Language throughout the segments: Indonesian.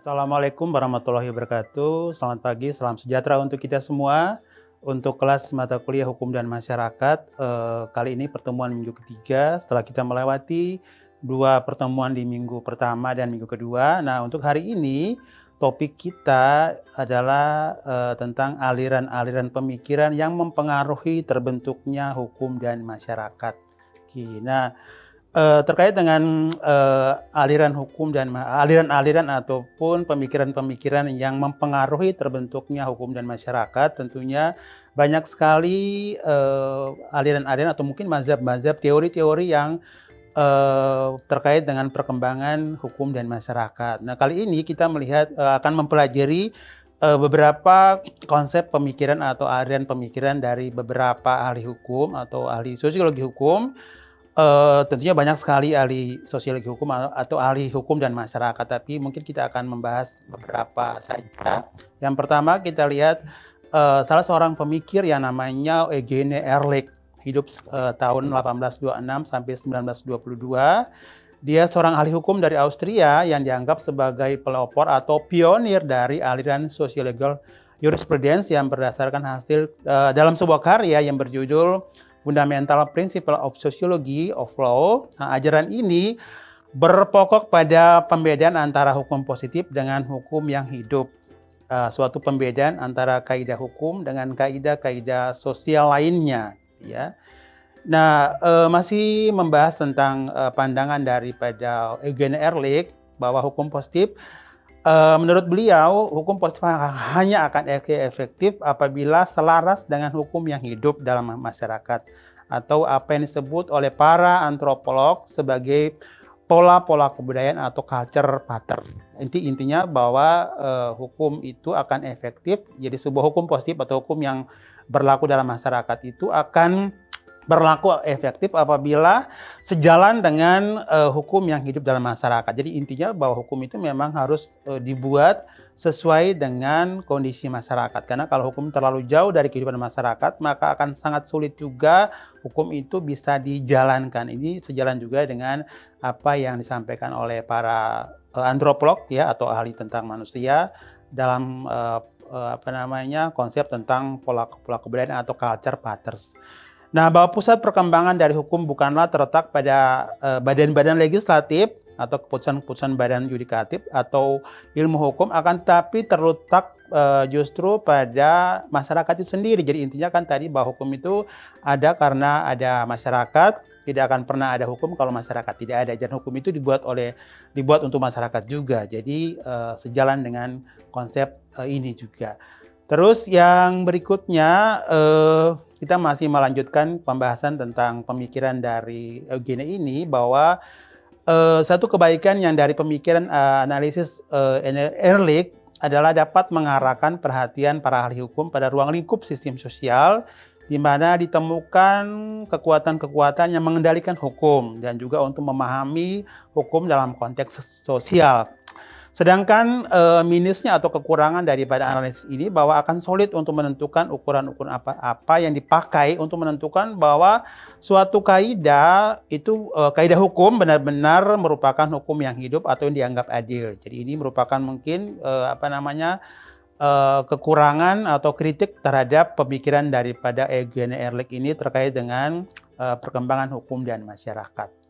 Assalamualaikum warahmatullahi wabarakatuh. Selamat pagi, salam sejahtera untuk kita semua. Untuk kelas mata kuliah Hukum dan Masyarakat, kali ini pertemuan minggu ketiga setelah kita melewati 2 pertemuan di minggu pertama dan minggu kedua. Nah, untuk hari ini topik kita adalah tentang aliran-aliran pemikiran yang mempengaruhi terbentuknya hukum dan masyarakat. Nah, terkait dengan aliran hukum dan aliran-aliran ataupun pemikiran-pemikiran yang mempengaruhi terbentuknya hukum dan masyarakat, tentunya banyak sekali aliran-aliran atau mungkin mazhab-mazhab, teori-teori yang terkait dengan perkembangan hukum dan masyarakat. Nah, kali ini kita melihat akan mempelajari beberapa konsep pemikiran atau aliran pemikiran dari beberapa ahli hukum atau ahli sosiologi hukum. Tentunya banyak sekali ahli sosiologi hukum atau ahli hukum dan masyarakat, tapi mungkin kita akan membahas beberapa saja. Yang pertama kita lihat salah seorang pemikir yang namanya Eugene Ehrlich, hidup tahun 1826 sampai 1922. Dia seorang ahli hukum dari Austria yang dianggap sebagai pelopor atau pionir dari aliran sosiologi jurisprudence yang berdasarkan hasil dalam sebuah karya yang berjudul Fundamental Principle of Sociology of Law. Nah, ajaran ini berpokok pada pembedaan antara hukum positif dengan hukum yang hidup. Suatu pembedaan antara kaidah hukum dengan kaidah-kaidah sosial lainnya. Ya. Nah, masih membahas tentang pandangan daripada Eugene Ehrlich bahwa hukum positif, menurut beliau, hukum positif hanya akan efektif apabila selaras dengan hukum yang hidup dalam masyarakat, atau apa yang disebut oleh para antropolog sebagai pola-pola kebudayaan atau culture pattern. Intinya bahwa hukum itu akan efektif, jadi sebuah hukum positif atau hukum yang berlaku dalam masyarakat itu akan berlaku efektif apabila sejalan dengan hukum yang hidup dalam masyarakat. Jadi intinya bahwa hukum itu memang harus dibuat sesuai dengan kondisi masyarakat. Karena kalau hukum terlalu jauh dari kehidupan masyarakat, maka akan sangat sulit juga hukum itu bisa dijalankan. Ini sejalan juga dengan apa yang disampaikan oleh para antropolog ya atau ahli tentang manusia dalam konsep tentang pola kebudayaan atau culture patterns. Nah, bahwa pusat perkembangan dari hukum bukanlah terletak pada badan-badan legislatif atau keputusan-keputusan badan yudikatif atau ilmu hukum, akan tetapi terletak justru pada masyarakat itu sendiri. Jadi intinya kan tadi bahwa hukum itu ada karena ada masyarakat, tidak akan pernah ada hukum kalau masyarakat tidak ada. Dan hukum itu dibuat untuk masyarakat juga. Jadi sejalan dengan konsep ini juga. Terus yang berikutnya kita masih melanjutkan pembahasan tentang pemikiran dari Eugene ini, bahwa satu kebaikan yang dari pemikiran analisis Ehrlich adalah dapat mengarahkan perhatian para ahli hukum pada ruang lingkup sistem sosial, di mana ditemukan kekuatan-kekuatan yang mengendalikan hukum dan juga untuk memahami hukum dalam konteks sosial. Sedangkan minusnya atau kekurangan daripada analisis ini bahwa akan sulit untuk menentukan ukuran-ukuran apa yang dipakai untuk menentukan bahwa suatu kaidah itu kaidah hukum benar-benar merupakan hukum yang hidup atau yang dianggap adil. Jadi ini merupakan mungkin kekurangan atau kritik terhadap pemikiran daripada Eugene Ehrlich ini terkait dengan perkembangan hukum dan masyarakat.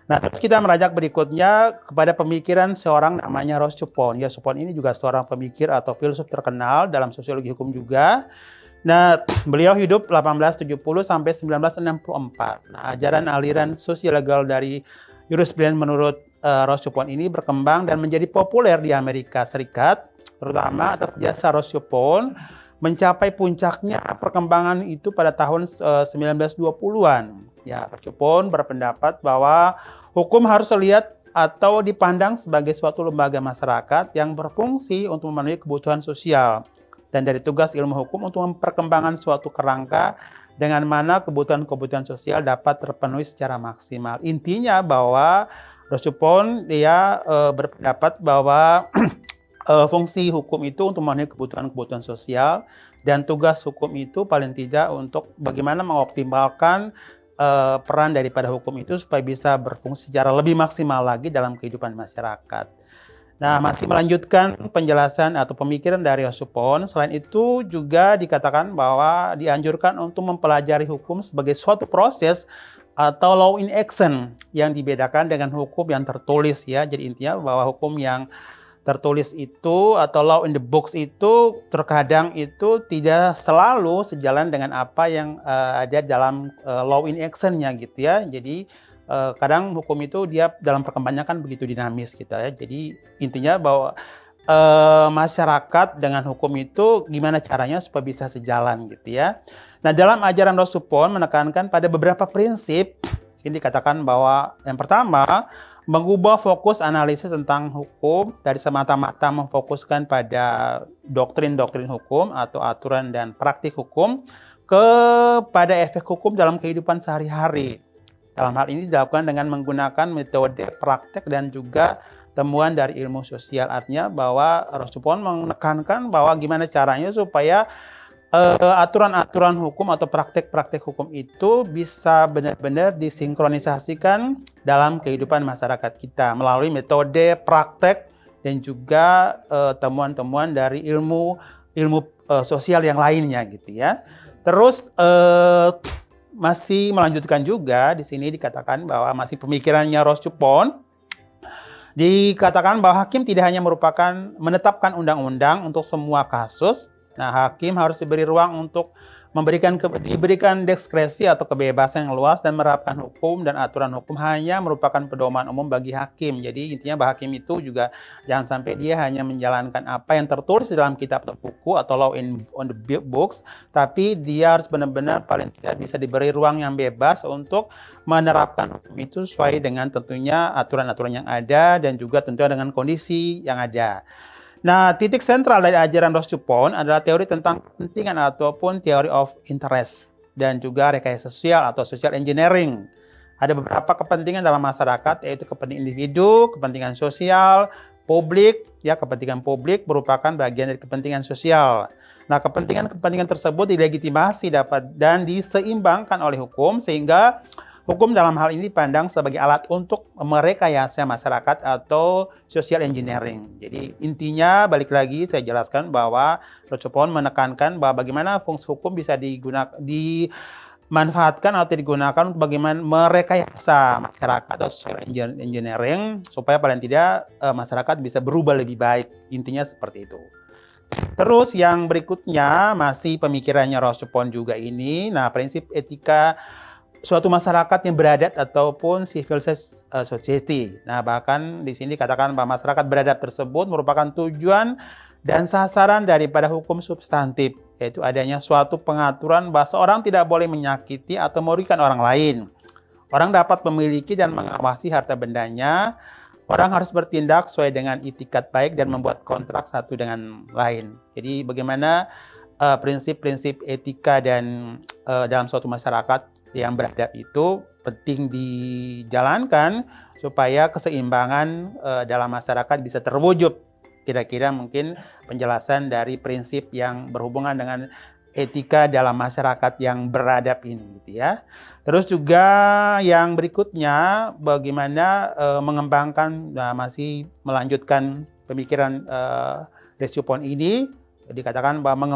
Nah, terus kita meranjak berikutnya kepada pemikiran seorang namanya Ross Chupon. Ya, Chupon ini juga seorang pemikir atau filsuf terkenal dalam sosiologi hukum juga. Nah, beliau hidup 1870 sampai 1964. Nah, ajaran aliran sosiologi dari jurisprudence menurut Ross Chupon ini berkembang dan menjadi populer di Amerika Serikat, terutama atas jasa Ross Chupon mencapai puncaknya perkembangan itu pada tahun 1920-an. Ya, Chupon berpendapat bahwa hukum harus dilihat atau dipandang sebagai suatu lembaga masyarakat yang berfungsi untuk memenuhi kebutuhan sosial. Dan dari tugas ilmu hukum untuk memperkembangkan suatu kerangka dengan mana kebutuhan-kebutuhan sosial dapat terpenuhi secara maksimal. Intinya bahwa Chupon dia berpendapat bahwa fungsi hukum itu untuk memenuhi kebutuhan-kebutuhan sosial, dan tugas hukum itu paling tidak untuk bagaimana mengoptimalkan peran daripada hukum itu supaya bisa berfungsi secara lebih maksimal lagi dalam kehidupan masyarakat. Nah, masih melanjutkan penjelasan atau pemikiran dari Yosupon. Selain itu juga dikatakan bahwa dianjurkan untuk mempelajari hukum sebagai suatu proses atau law in action yang dibedakan dengan hukum yang tertulis ya. Jadi intinya bahwa hukum yang tertulis itu atau law in the books itu terkadang itu tidak selalu sejalan dengan apa yang ada dalam law in action-nya gitu ya. Jadi kadang hukum itu dia dalam perkembangannya kan begitu dinamis gitu ya. Jadi intinya bahwa masyarakat dengan hukum itu gimana caranya supaya bisa sejalan gitu ya. Nah, dalam ajaran Rosupon menekankan pada beberapa prinsip. Ini dikatakan bahwa yang pertama, mengubah fokus analisis tentang hukum dari semata-mata memfokuskan pada doktrin-doktrin hukum atau aturan dan praktik hukum kepada efek hukum dalam kehidupan sehari-hari. Dalam hal ini dilakukan dengan menggunakan metode praktek dan juga temuan dari ilmu sosial. Artinya bahwa Rosupon menekankan bahwa gimana caranya supaya aturan-aturan hukum atau praktek-praktek hukum itu bisa benar-benar disinkronisasikan dalam kehidupan masyarakat kita melalui metode praktek dan juga temuan-temuan dari ilmu sosial yang lainnya gitu ya. Terus masih melanjutkan juga di sini dikatakan bahwa masih pemikirannya Rosupon dikatakan bahwa hakim tidak hanya merupakan menetapkan undang-undang untuk semua kasus. Nah, hakim harus diberi ruang untuk diberikan diskresi atau kebebasan yang luas dan menerapkan hukum dan aturan hukum hanya merupakan pedoman umum bagi hakim. Jadi intinya bahwa hakim itu juga jangan sampai dia hanya menjalankan apa yang tertulis di dalam kitab atau buku atau law on the books, tapi dia harus benar-benar paling tidak bisa diberi ruang yang bebas untuk menerapkan hukum itu sesuai dengan tentunya aturan-aturan yang ada dan juga tentunya dengan kondisi yang ada. Nah, titik sentral dari ajaran Rosupon adalah teori tentang kepentingan ataupun teori of interest dan juga rekayasa sosial atau social engineering. Ada beberapa kepentingan dalam masyarakat yaitu kepentingan individu, kepentingan sosial, publik, ya kepentingan publik merupakan bagian dari kepentingan sosial. Nah, kepentingan-kepentingan tersebut dilegitimasi dapat dan diseimbangkan oleh hukum sehingga hukum dalam hal ini dipandang sebagai alat untuk merekayasa masyarakat atau social engineering. Jadi intinya balik lagi saya jelaskan bahwa Rosupon menekankan bahwa bagaimana fungsi hukum bisa dimanfaatkan atau digunakan untuk bagaimana merekayasa masyarakat atau social engineering supaya paling tidak masyarakat bisa berubah lebih baik. Intinya seperti itu. Terus yang berikutnya masih pemikirannya Rosupon juga ini. Nah, prinsip etika suatu masyarakat yang beradat ataupun civil society. Nah, bahkan di sini dikatakan bahwa masyarakat beradat tersebut merupakan tujuan dan sasaran daripada hukum substantif, yaitu adanya suatu pengaturan bahwa seorang tidak boleh menyakiti atau merugikan orang lain. Orang dapat memiliki dan mengawasi harta bendanya. Orang harus bertindak sesuai dengan itikat baik dan membuat kontrak satu dengan lain. Jadi bagaimana prinsip-prinsip etika dan dalam suatu masyarakat yang beradab itu penting dijalankan supaya keseimbangan dalam masyarakat bisa terwujud. Kira-kira mungkin penjelasan dari prinsip yang berhubungan dengan etika dalam masyarakat yang beradab ini gitu ya. Terus juga yang berikutnya bagaimana mengembangkan masih melanjutkan pemikiran Rosupon ini dikatakan bahwa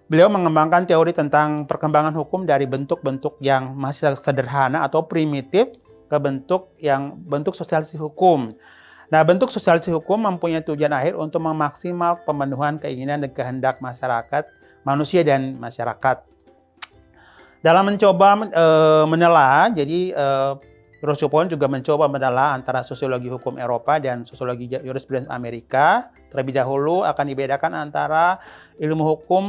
Beliau mengembangkan teori tentang perkembangan hukum dari bentuk-bentuk yang masih sederhana atau primitif ke bentuk sosialisasi hukum. Nah, bentuk sosialisasi hukum mempunyai tujuan akhir untuk memaksimal pemenuhan keinginan dan kehendak masyarakat, manusia dan masyarakat. Dalam mencoba menelaah, jadi Rosupon juga mencoba menelaah antara sosiologi hukum Eropa dan sosiologi jurisprudensi Amerika. Terlebih dahulu akan dibedakan antara ilmu hukum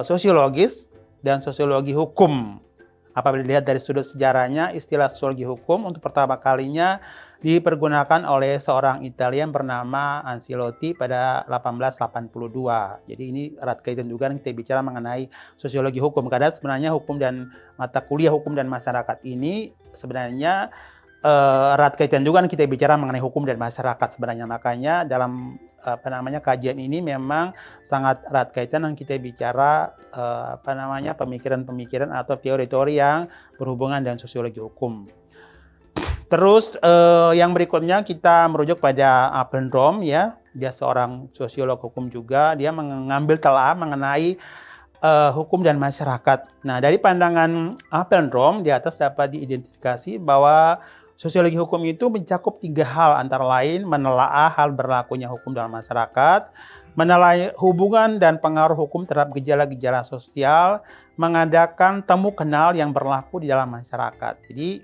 sosiologis dan sosiologi hukum. Apabila dilihat dari sudut sejarahnya, istilah sosiologi hukum untuk pertama kalinya dipergunakan oleh seorang Italian bernama Ancelotti pada 1882. Jadi ini erat kaitan juga kita bicara mengenai sosiologi hukum. Karena sebenarnya hukum dan mata kuliah hukum dan masyarakat ini sebenarnya erat kaitan juga kita bicara mengenai hukum dan masyarakat sebenarnya. Makanya dalam kajian ini memang sangat erat kaitan dan kita bicara pemikiran-pemikiran atau teori-teori yang berhubungan dengan sosiologi hukum. Terus yang berikutnya kita merujuk pada Appelbaum ya. Dia seorang sosiolog hukum juga. Dia mengambil telah mengenai hukum dan masyarakat. Nah, dari pandangan Appelbaum di atas dapat diidentifikasi bahwa sosiologi hukum itu mencakup 3 hal, antara lain menelaah hal berlakunya hukum dalam masyarakat, menilai hubungan dan pengaruh hukum terhadap gejala-gejala sosial, mengadakan temu kenal yang berlaku di dalam masyarakat. Jadi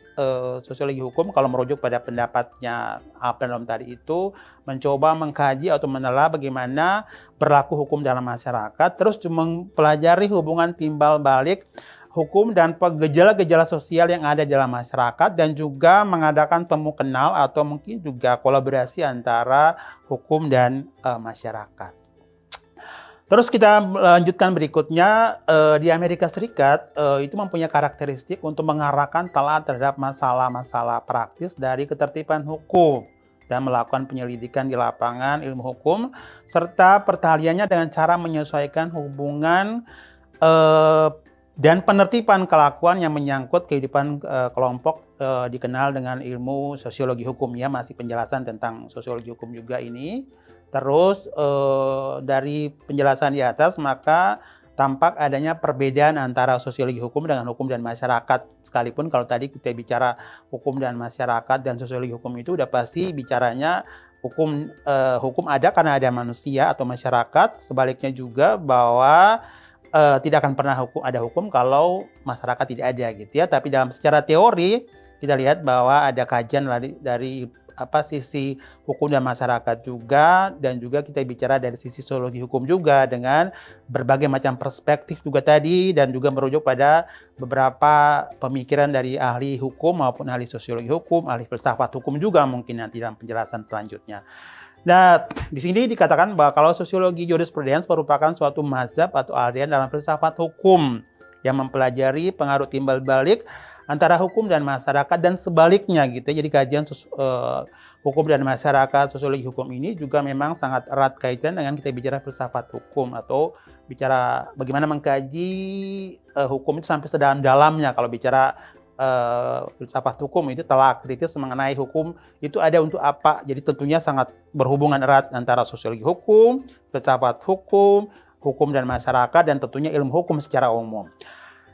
sosiologi hukum kalau merujuk pada pendapatnya Appelbaum tadi itu mencoba mengkaji atau menelaah bagaimana berlaku hukum dalam masyarakat, terus mempelajari hubungan timbal balik hukum dan gejala-gejala sosial yang ada dalam masyarakat, dan juga mengadakan temu kenal atau mungkin juga kolaborasi antara hukum dan masyarakat. Terus kita lanjutkan berikutnya, di Amerika Serikat itu mempunyai karakteristik untuk mengarahkan telah terhadap masalah-masalah praktis dari ketertiban hukum dan melakukan penyelidikan di lapangan ilmu hukum, serta pertaliannya dengan cara menyesuaikan hubungan dan penertiban kelakuan yang menyangkut kehidupan kelompok dikenal dengan ilmu sosiologi hukum ya, masih penjelasan tentang sosiologi hukum juga ini. Terus dari penjelasan di atas maka tampak adanya perbedaan antara sosiologi hukum dengan hukum dan masyarakat. Sekalipun kalau tadi kita bicara hukum dan masyarakat dan sosiologi hukum itu udah pasti bicaranya hukum ada karena ada manusia atau masyarakat. Sebaliknya juga bahwa tidak akan pernah ada hukum kalau masyarakat tidak ada gitu ya. Tapi dalam secara teori kita lihat bahwa ada kajian dari sisi hukum dan masyarakat juga, dan juga kita bicara dari sisi sosiologi hukum juga dengan berbagai macam perspektif juga tadi, dan juga merujuk pada beberapa pemikiran dari ahli hukum maupun ahli sosiologi hukum, ahli filsafat hukum juga mungkin nanti dalam penjelasan selanjutnya. Nah, di sini dikatakan bahwa kalau sosiologi jurisprudence merupakan suatu mazhab atau aliran dalam filsafat hukum yang mempelajari pengaruh timbal balik antara hukum dan masyarakat dan sebaliknya gitu. Jadi kajian hukum dan masyarakat, sosiologi hukum ini juga memang sangat erat kaitan dengan kita bicara filsafat hukum atau bicara bagaimana mengkaji hukum itu sampai sedalam-dalamnya. Kalau bicara filsafat hukum itu telah kritis mengenai hukum itu ada untuk apa. Jadi tentunya sangat berhubungan erat antara sosiologi hukum, filsafat hukum, hukum dan masyarakat, dan tentunya ilmu hukum secara umum.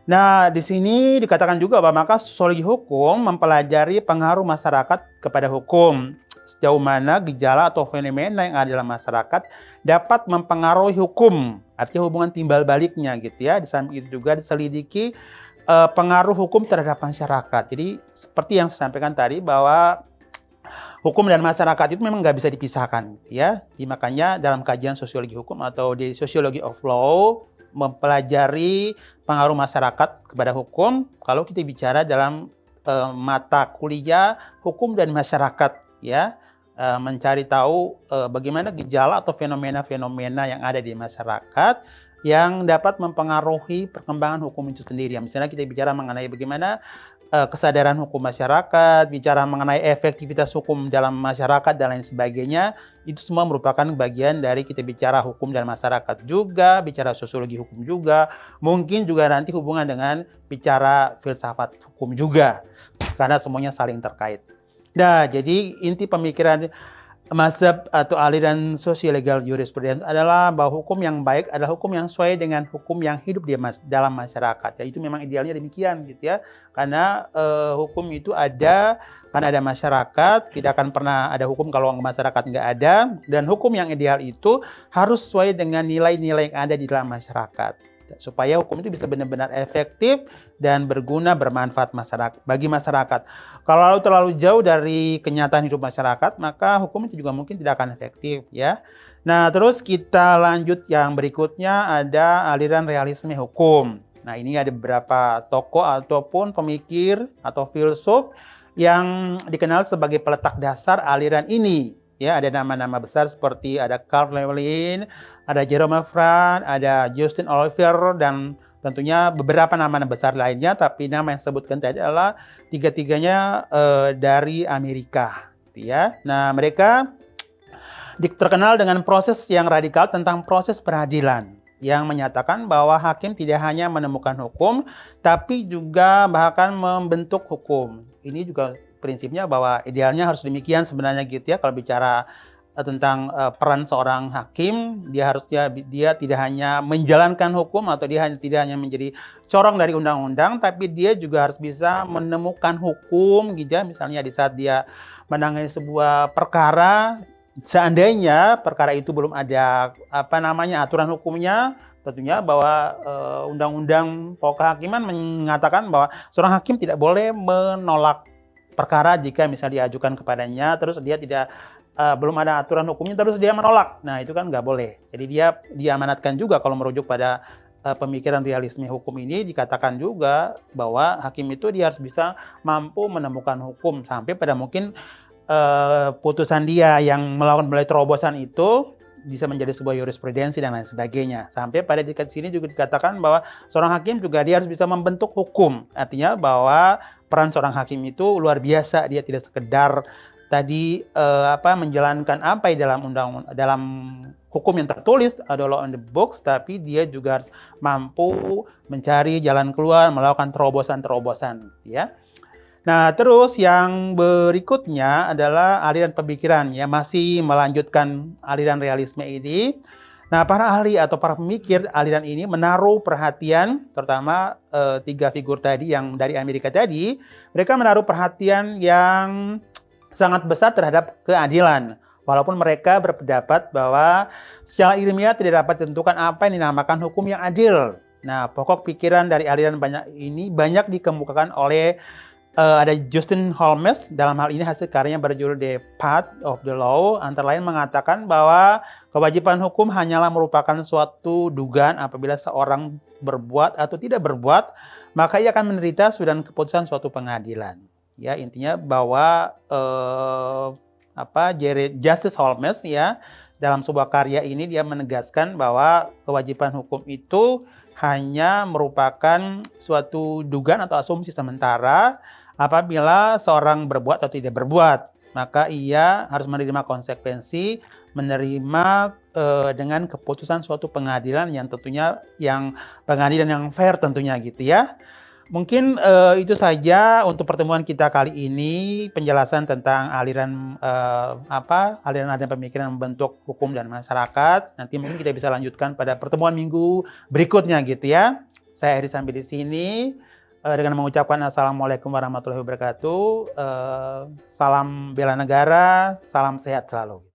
Nah, di sini dikatakan juga bahwa maka sosiologi hukum mempelajari pengaruh masyarakat kepada hukum. Sejauh mana gejala atau fenomena yang ada dalam masyarakat dapat mempengaruhi hukum. Artinya hubungan timbal baliknya gitu ya. Di samping itu juga diselidiki pengaruh hukum terhadap masyarakat. Jadi seperti yang saya sampaikan tadi bahwa hukum dan masyarakat itu memang nggak bisa dipisahkan ya. Jadi, makanya dalam kajian sosiologi hukum atau di Sociology of Law mempelajari pengaruh masyarakat kepada hukum kalau kita bicara dalam mata kuliah hukum dan masyarakat ya, mencari tahu bagaimana gejala atau fenomena-fenomena yang ada di masyarakat yang dapat mempengaruhi perkembangan hukum itu sendiri. Misalnya kita bicara mengenai bagaimana kesadaran hukum masyarakat, bicara mengenai efektivitas hukum dalam masyarakat dan lain sebagainya, itu semua merupakan bagian dari kita bicara hukum dan masyarakat juga, bicara sosiologi hukum juga, mungkin juga nanti hubungan dengan bicara filsafat hukum juga, karena semuanya saling terkait. Nah, jadi inti pemikiran mazhab atau aliran sosial-legal jurisprudence adalah bahwa hukum yang baik adalah hukum yang sesuai dengan hukum yang hidup di dalam masyarakat. Ya, itu memang idealnya demikian gitu ya. Karena hukum itu ada karena ada masyarakat, tidak akan pernah ada hukum kalau masyarakat nggak ada. Dan hukum yang ideal itu harus sesuai dengan nilai-nilai yang ada di dalam masyarakat. Supaya hukum itu bisa benar-benar efektif dan berguna, bermanfaat bagi masyarakat. Kalau terlalu jauh dari kenyataan hidup masyarakat, maka hukum itu juga mungkin tidak akan efektif ya. Nah, terus kita lanjut yang berikutnya ada aliran realisme hukum. Nah, ini ada beberapa tokoh ataupun pemikir atau filsuf yang dikenal sebagai peletak dasar aliran ini. Ya, ada nama-nama besar seperti ada Karl Lewin, ada Jerome Frank, ada Justin Oliver, dan tentunya beberapa nama-nama besar lainnya. Tapi nama yang disebutkan tadi adalah tiga-tiganya dari Amerika. Ya, nah mereka terkenal dengan proses yang radikal tentang proses peradilan, yang menyatakan bahwa hakim tidak hanya menemukan hukum, tapi juga bahkan membentuk hukum. Ini juga prinsipnya bahwa idealnya harus demikian sebenarnya gitu ya. Kalau bicara tentang peran seorang hakim, dia tidak hanya menjalankan hukum atau tidak hanya menjadi corong dari undang-undang, tapi dia juga harus bisa menemukan hukum gitu ya. Misalnya di saat dia menangani sebuah perkara, seandainya perkara itu belum ada aturan hukumnya, tentunya bahwa Undang-Undang Pokok Kehakiman mengatakan bahwa seorang hakim tidak boleh menolak perkara jika misalnya diajukan kepadanya, terus dia belum ada aturan hukumnya, terus dia menolak. Nah itu kan nggak boleh. Jadi dia diamanatkan juga kalau merujuk pada pemikiran realisme hukum ini, dikatakan juga bahwa hakim itu dia harus bisa mampu menemukan hukum sampai pada mungkin putusan dia yang melakukan melalui terobosan itu bisa menjadi sebuah jurisprudensi dan lain sebagainya. Sampai pada dekat sini juga dikatakan bahwa seorang hakim juga dia harus bisa membentuk hukum. Artinya bahwa peran seorang hakim itu luar biasa. Dia tidak sekedar menjalankan apa dalam hukum yang tertulis, ada law on the books, tapi dia juga harus mampu mencari jalan keluar, melakukan terobosan-terobosan, ya. Nah, terus yang berikutnya adalah aliran pemikiran, ya, masih melanjutkan aliran realisme ini. Nah, para ahli atau para pemikir aliran ini menaruh perhatian, terutama 3 figur tadi yang dari Amerika tadi, mereka menaruh perhatian yang sangat besar terhadap keadilan. Walaupun mereka berpendapat bahwa secara ilmiah tidak dapat ditentukan apa yang dinamakan hukum yang adil. Nah, pokok pikiran dari aliran banyak dikemukakan oleh ada Justin Holmes, dalam hal ini hasil karyanya berjudul The Path of the Law, antara lain mengatakan bahwa kewajiban hukum hanyalah merupakan suatu dugaan apabila seorang berbuat atau tidak berbuat, maka ia akan menderita sudah keputusan suatu pengadilan. Ya, intinya bahwa Justice Holmes ya dalam sebuah karya ini dia menegaskan bahwa kewajiban hukum itu hanya merupakan suatu dugaan atau asumsi sementara. Apabila seorang berbuat atau tidak berbuat, maka ia harus menerima konsekuensi, menerima dengan keputusan suatu pengadilan yang tentunya pengadilan yang fair tentunya gitu ya. Mungkin itu saja untuk pertemuan kita kali ini, penjelasan tentang aliran pemikiran membentuk hukum dan masyarakat. Nanti mungkin kita bisa lanjutkan pada pertemuan minggu berikutnya gitu ya. Saya akhiri sampai di sini dengan mengucapkan Assalamualaikum warahmatullahi wabarakatuh. Salam bela negara, salam sehat selalu.